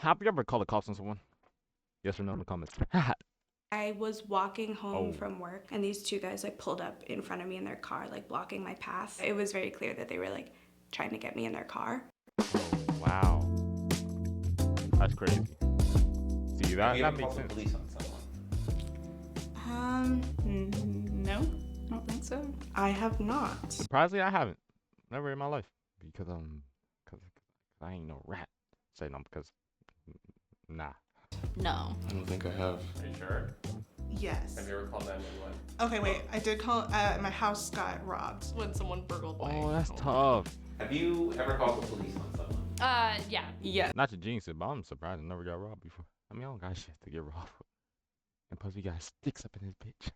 Have you ever called the cops on someone? Yes or no in the comments. I was walking home Oh. from work and these two guys like pulled up in front of me in their car, like blocking my path. It was very clear that they were like trying to get me in their car. Oh, wow. That's crazy. See, that Have you ever makes called the sense. police on someone? No, I don't think so. I have not. Surprisingly, I haven't. Never in my life. Because cause I ain't no rat. Say no because nah. No. I don't think I have. Are you sure? Yes. Have you ever called 911? Okay, wait. I did call. My house got robbed. When someone burgled my Oh, that's home. tough. Have you ever called the police on someone? Yeah. Yeah. Not to jinx it, but I'm surprised I never got robbed before. I mean, I don't got shit to get robbed with. And plus, we got sticks up in this bitch.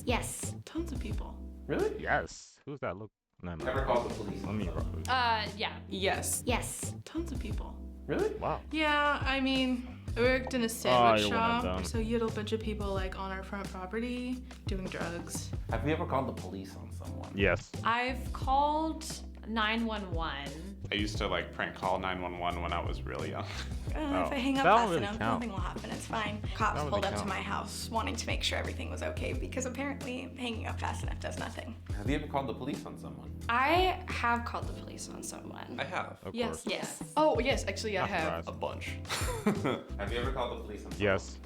Yes. Tons of people. Really? Yes. Who's that? Look. Never mind. Ever called the police Let on me someone? rob. Yeah. Yes. Yes. Tons of people. Really? Wow. Yeah, I mean, I worked in a Oh, sandwich you're one of shop, them. so you had a bunch of people like on our front property doing drugs. Have you ever called the police on someone? Yes. I've called 911. I used to like prank call 911 when I was really young. If Oh, I hang up that don't fast really enough, count. nothing will happen. It's fine. Cops That don't pulled really up to count. my house wanting to make sure everything was okay because apparently hanging up fast enough does nothing. Have you ever called the police on someone? I have called the police on someone. I have Of Yes. course. Yes. Oh, yes, actually, I Not have. a bunch. Have you ever called the police on someone? Yes.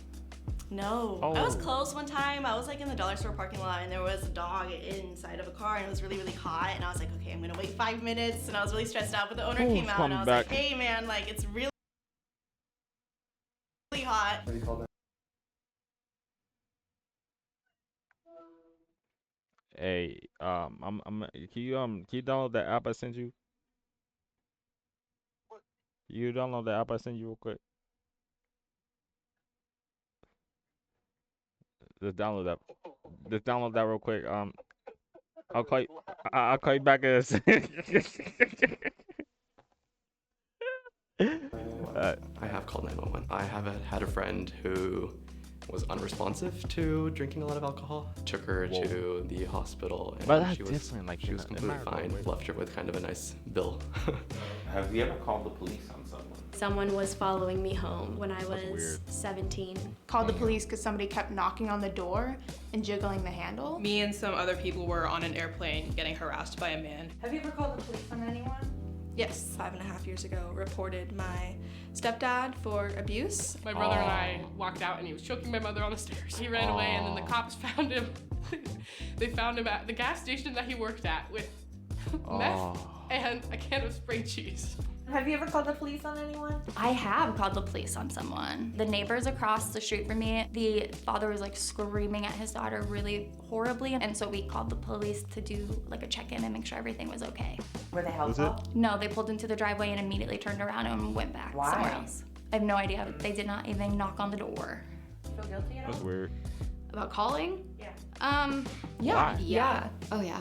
No. Oh. I was close one time. I was like in the dollar store parking lot and there was a dog inside of a car and it was really, really hot. And I was like, okay, I'm gonna wait 5 minutes. And I was really stressed out, but the owner came out and I was coming back. like, hey man, like it's really, really hot. Have you called Hey, can you download that app I sent you? You download the app I sent you real quick. Just download that. Just download that real quick. I'll call you. I'll call you back in a second. I have called 911. I have had a friend who was unresponsive to drinking a lot of alcohol. Took her Whoa. to the hospital and But that's she was different, like, she was in completely America, fine. right? Left her with kind of a nice bill. Have you ever called the police on someone? Someone was following me home when I was weird. 17. Called the police because somebody kept knocking on the door and jiggling the handle. Me and some other people were on an airplane getting harassed by a man. Have you ever called the police on anyone? Yes, 5.5 years ago, reported my stepdad for abuse. My brother and I walked out and he was choking my mother on the stairs. He ran away and then the cops found him. They found him at the gas station that he worked at with meth and a can of spring cheese. Have you ever called the police on anyone? I have called the police on someone. The neighbors across the street from me, the father was like screaming at his daughter really horribly. And so we called the police to do like a check-in and make sure everything was okay. Were they Was helpful? No, they pulled into the driveway and immediately turned around and went back Why? somewhere else. I have no idea. They did not even knock on the door. Feel guilty at all? That's weird. About calling? Yeah. Yeah. Why? Yeah. Oh yeah.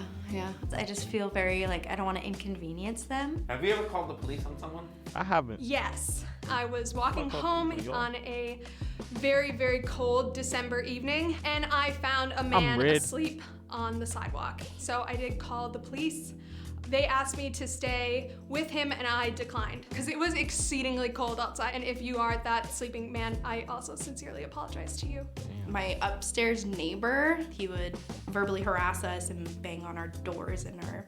I just feel very like I don't want to inconvenience them. Have you ever called the police on someone? I haven't. Yes, I was walking Fuck up, home people, yo. on a very, very cold December evening and I found a man red. asleep on the sidewalk. So I did call the police. They asked me to stay with him and I declined because it was exceedingly cold outside. And if you are that sleeping man, I also sincerely apologize to you. My upstairs neighbor, he would verbally harass us and bang on our doors and our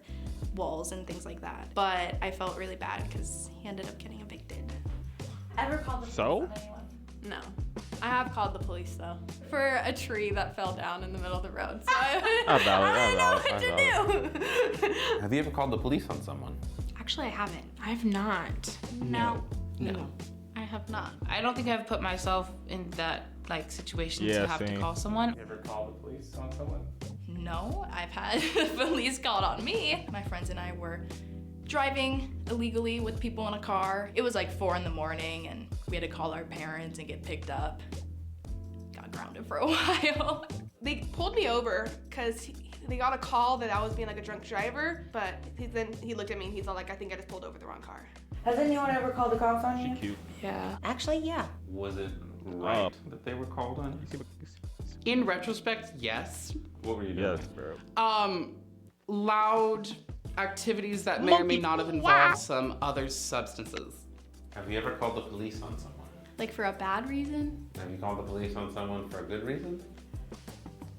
walls and things like that. But I felt really bad because he ended up getting evicted. Ever called the police So? on anyone? No. I have called the police though. For a tree that fell down in the middle of the road. So I I valid. do. Have you ever called the police on someone? Actually, I haven't. I've not. No. No. I have not. I don't think I've put myself in that like situation Yeah, to have same. to call someone. You ever called the police on someone? No, I've had police called on me. My friends and I were driving illegally with people in a car. It was like 4 a.m. and we had to call our parents and get picked up. Got grounded for a while. They pulled me over because they got a call that I was being like a drunk driver, but then he looked at me and he's all like, I think I just pulled over the wrong car. Has anyone ever called the cops on you? She cute. Yeah. Actually, yeah. Was it right that they were called on you? In retrospect, yes. What were you doing? Yes, bro. Loud activities that may or may not have involved some other substances. Have you ever called the police on someone? Like for a bad reason? Have you called the police on someone for a good reason?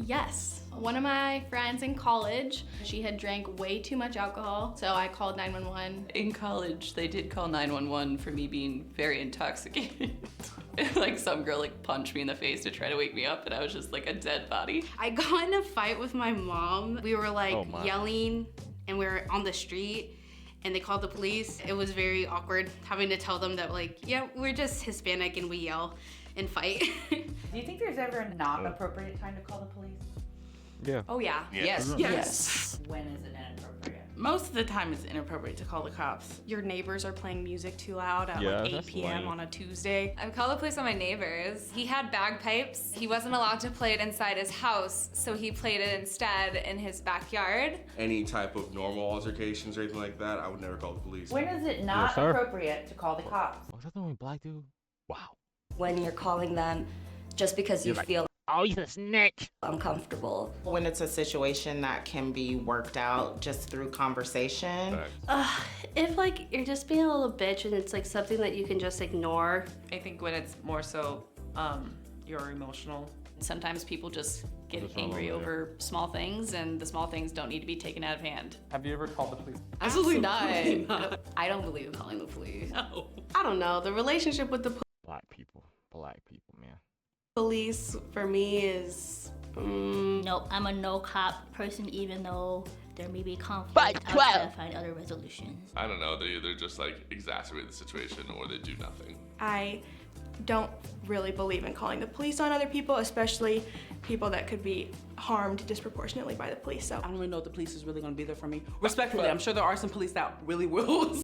Yes. One of my friends in college, she had drank way too much alcohol, so I called 911. In college, they did call 911 for me being very intoxicated. Like some girl like punched me in the face to try to wake me up, and I was just like a dead body. I got in a fight with my mom. We were like Oh, my. yelling, and we were on the street, and they called the police. It was very awkward having to tell them that like, yeah, we're just Hispanic and we yell and fight. Do you think there's ever a not appropriate time to call the police? Yeah. Oh yeah. Yes. Yes. When is it inappropriate? Most of the time, it's inappropriate to call the cops. Your neighbors are playing music too loud at Yeah, like 8 that's p.m. lame. on a Tuesday. I've called the police on my neighbors. He had bagpipes. He wasn't allowed to play it inside his house, so he played it instead in his backyard. Any type of normal altercations or anything like that, I would never call the police. When is it not sir. appropriate to call the cops? Was that the only black dude? Wow. When you're calling them just because you feel Oh, he's a snitch. uncomfortable. When it's a situation that can be worked out just through conversation. If like you're just being a little bitch and it's like something that you can just ignore. I think when it's more so, you're emotional. Sometimes people just get Just don't angry know, yeah. over small things, and the small things don't need to be taken out of hand. Have you ever called the police? Absolutely not. I don't believe in calling the police. No. I don't know. The relationship with the Black people, man. police for me is. Nope, I'm a no cop person, even though there may be conflict. But I'll try to find other resolutions. I don't know, they either just like exacerbate the situation or they do nothing. I don't really believe in calling the police on other people, especially people that could be harmed disproportionately by the police. So I don't really know if the police is really going to be there for me. Respectfully, I'm sure there are some police that really will.